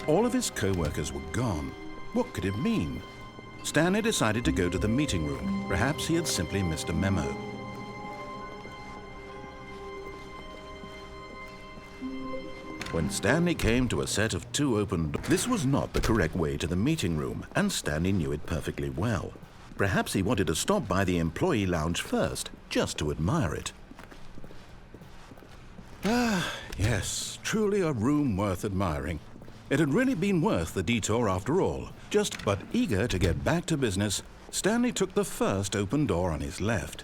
All of his co-workers were gone. What could it mean? Stanley decided to go to the meeting room. Perhaps he had simply missed a memo. When Stanley came to a set of 2 open doors, this was not the correct way to the meeting room, and Stanley knew it perfectly well. Perhaps he wanted to stop by the employee lounge first, just to admire it. Ah, yes, truly a room worth admiring. It had really been worth the detour after all. Just but eager to get back to business, Stanley took the first open door on his left.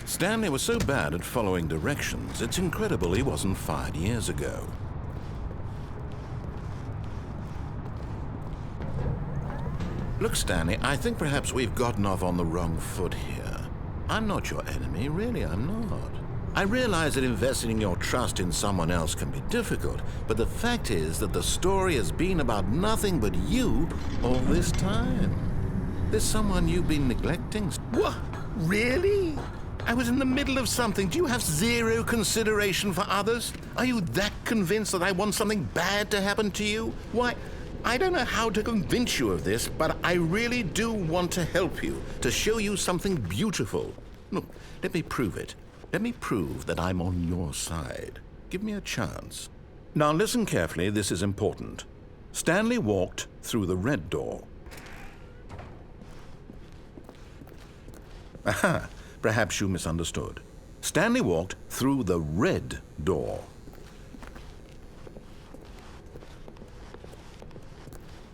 Stanley was so bad at following directions, it's incredible he wasn't fired years ago. Look, Stanley, I think perhaps we've gotten off on the wrong foot here. I'm not your enemy, really, I'm not. I realize that investing your trust in someone else can be difficult, but the fact is that the story has been about nothing but you all this time. There's someone you've been neglecting. What? Really? I was in the middle of something. Do you have zero consideration for others? Are you that convinced that I want something bad to happen to you? Why, I don't know how to convince you of this, but I really do want to help you, to show you something beautiful. Look, let me prove it. Let me prove that I'm on your side. Give me a chance. Now listen carefully, this is important. Stanley walked through the red door. Aha! Perhaps you misunderstood. Stanley walked through the red door.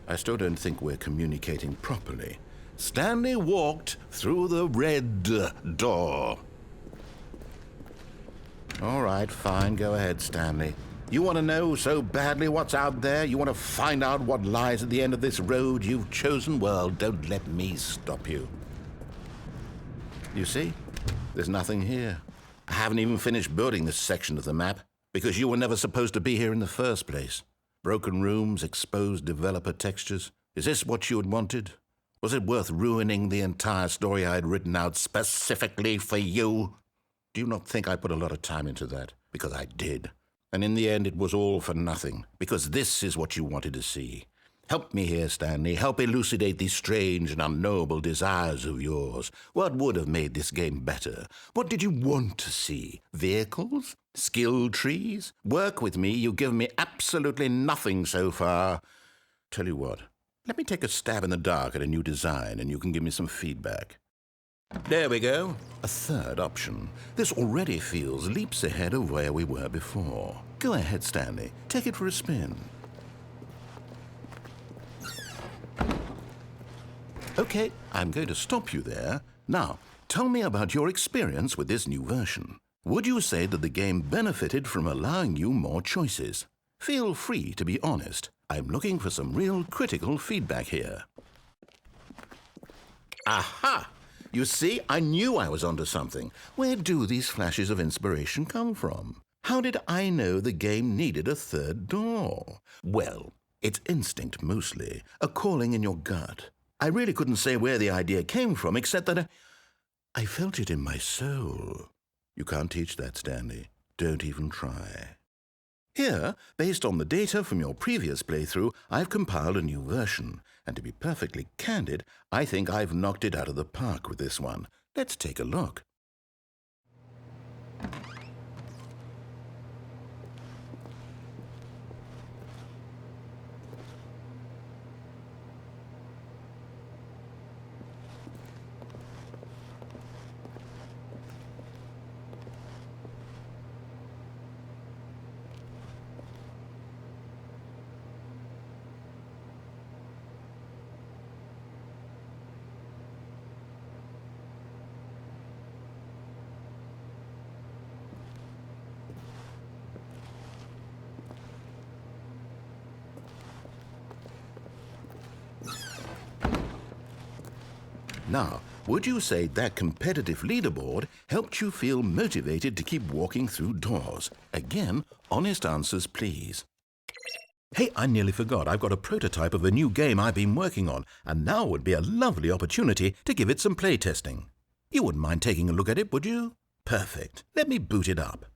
I still don't think we're communicating properly. Stanley walked through the red door. All right, fine. Go ahead, Stanley. You want to know so badly what's out there? You want to find out what lies at the end of this road you've chosen? Well, don't let me stop you. You see? There's nothing here. I haven't even finished building this section of the map, because you were never supposed to be here in the first place. Broken rooms, exposed developer textures. Is this what you had wanted? Was it worth ruining the entire story I had written out specifically for you? Do you not think I put a lot of time into that? Because I did. And in the end, it was all for nothing, because this is what you wanted to see. Help me here, Stanley. Help elucidate these strange and unknowable desires of yours. What would have made this game better? What did you want to see? Vehicles? Skill trees? Work with me. You've given me absolutely nothing so far. Tell you what, let me take a stab in the dark at a new design, and you can give me some feedback. There we go. A third option. This already feels leaps ahead of where we were before. Go ahead, Stanley. Take it for a spin. Okay, I'm going to stop you there. Now, tell me about your experience with this new version. Would you say that the game benefited from allowing you more choices? Feel free to be honest. I'm looking for some real critical feedback here. Aha! You see, I knew I was onto something. Where do these flashes of inspiration come from? How did I know the game needed a third door? Well, it's instinct mostly, a calling in your gut. I really couldn't say where the idea came from, except that I felt it in my soul. You can't teach that, Stanley. Don't even try. Here, based on the data from your previous playthrough, I've compiled a new version. And to be perfectly candid, I think I've knocked it out of the park with this one. Let's take a look. Now, would you say that competitive leaderboard helped you feel motivated to keep walking through doors? Again, honest answers, please. Hey, I nearly forgot. I've got a prototype of a new game I've been working on, and now would be a lovely opportunity to give it some playtesting. You wouldn't mind taking a look at it, would you? Perfect. Let me boot it up.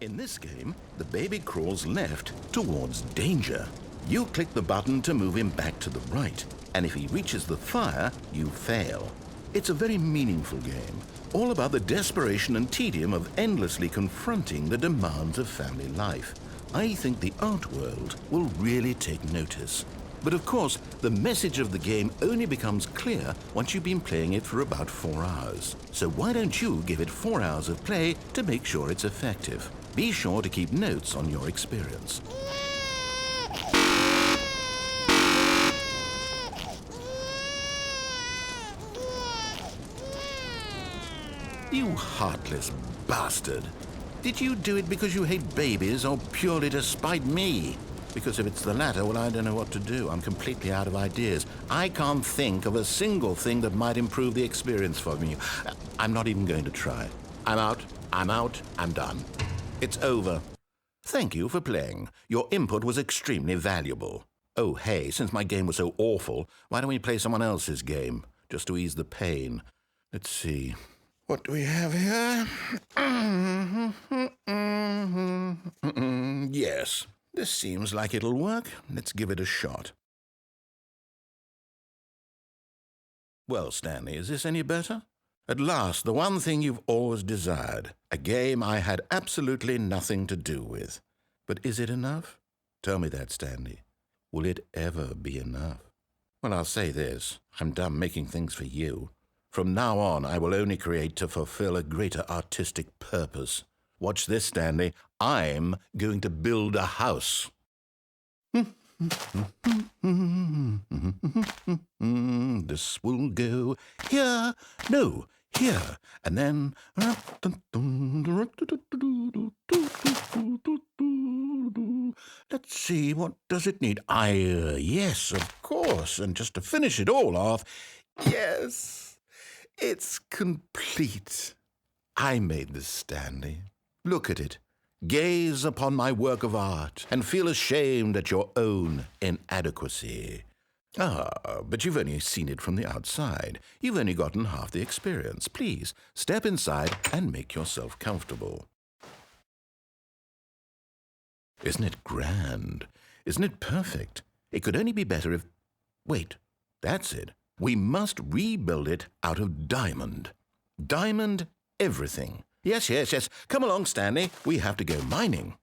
In this game, the baby crawls left towards danger. You click the button to move him back to the right, and if he reaches the fire, you fail. It's a very meaningful game, all about the desperation and tedium of endlessly confronting the demands of family life. I think the art world will really take notice. But of course, the message of the game only becomes clear once you've been playing it for about 4 hours. So why don't you give it 4 hours of play to make sure it's effective? Be sure to keep notes on your experience. You heartless bastard. Did you do it because you hate babies or purely to spite me? Because if it's the latter, well, I don't know what to do. I'm completely out of ideas. I can't think of a single thing that might improve the experience for me. I'm not even going to try. I'm out, I'm done. It's over. Thank you for playing. Your input was extremely valuable. Oh, hey, since my game was so awful, why don't we play someone else's game, just to ease the pain? Let's see. What do we have here? Yes, this seems like it'll work. Let's give it a shot. Well, Stanley, is this any better? At last, the one thing you've always desired. A game I had absolutely nothing to do with. But is it enough? Tell me that, Stanley. Will it ever be enough? Well, I'll say this. I'm done making things for you. From now on, I will only create to fulfill a greater artistic purpose. Watch this, Stanley. I'm going to build a house. This will go here, no, here, and then... Let's see, what does it need? Yes, of course, and just to finish it all off, yes... It's complete. I made this, Stanley. Look at it. Gaze upon my work of art and feel ashamed at your own inadequacy. But you've only seen it from the outside. You've only gotten half the experience. Please, step inside and make yourself comfortable. Isn't it grand? Isn't it perfect? It could only be better if... Wait, that's it. We must rebuild it out of diamond. Diamond everything. Yes. Come along, Stanley. We have to go mining.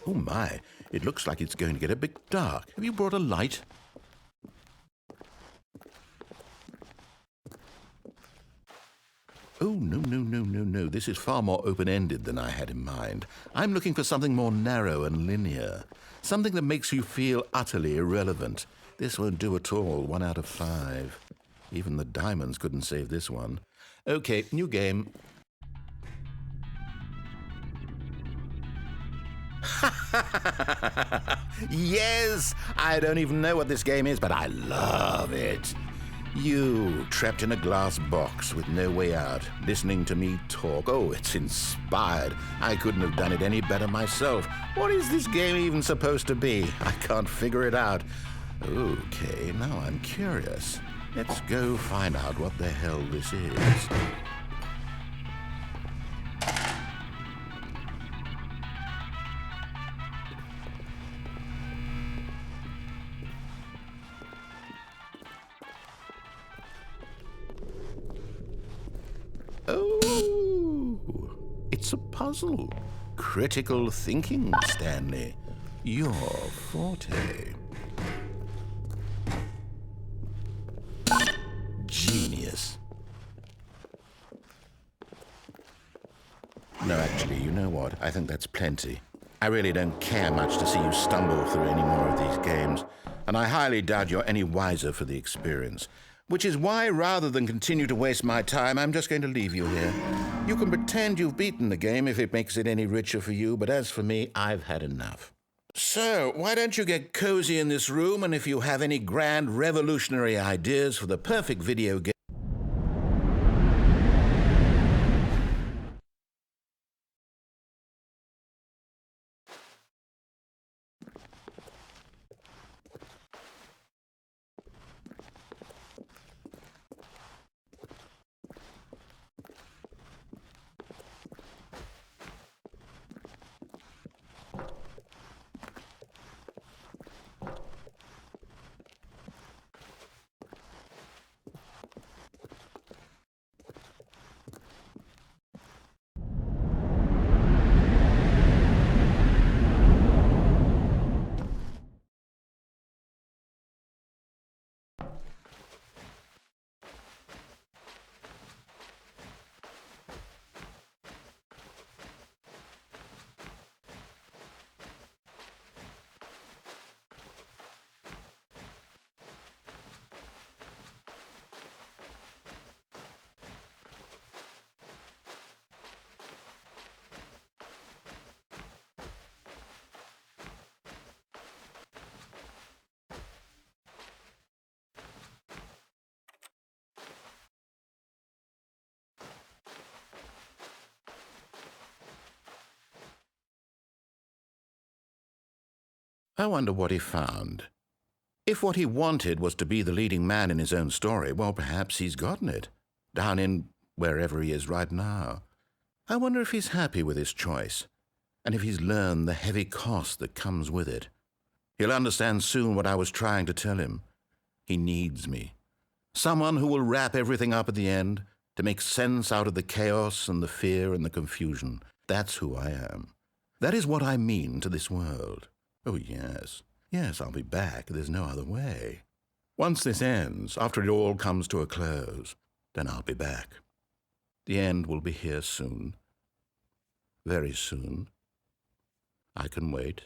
Oh my, it looks like it's going to get a bit dark. Have you brought a light? Oh, no. This is far more open-ended than I had in mind. I'm looking for something more narrow and linear. Something that makes you feel utterly irrelevant. This won't do at all. 1 out of 5. Even the diamonds couldn't save this one. Okay, new game. Yes! I don't even know what this game is, but I love it. You, trapped in a glass box with no way out, listening to me talk. Oh, it's inspired. I couldn't have done it any better myself. What is this game even supposed to be? I can't figure it out. Okay, now I'm curious. Let's go find out what the hell this is. Oh, it's a puzzle. Critical thinking, Stanley. Your forte. Genius. No, actually, you know what? I think that's plenty. I really don't care much to see you stumble through any more of these games, and I highly doubt you're any wiser for the experience. Which is why, rather than continue to waste my time, I'm just going to leave you here. You can pretend you've beaten the game if it makes it any richer for you, but as for me, I've had enough. So, why don't you get cozy in this room, and if you have any grand revolutionary ideas for the perfect video game... I wonder what he found. If what he wanted was to be the leading man in his own story, well, perhaps he's gotten it, down in wherever he is right now. I wonder if he's happy with his choice, and if he's learned the heavy cost that comes with it. He'll understand soon what I was trying to tell him. He needs me. Someone who will wrap everything up at the end, to make sense out of the chaos and the fear and the confusion. That's who I am. That is what I mean to this world. Oh, yes. Yes, I'll be back. There's no other way. Once this ends, after it all comes to a close, then I'll be back. The end will be here soon. Very soon. I can wait.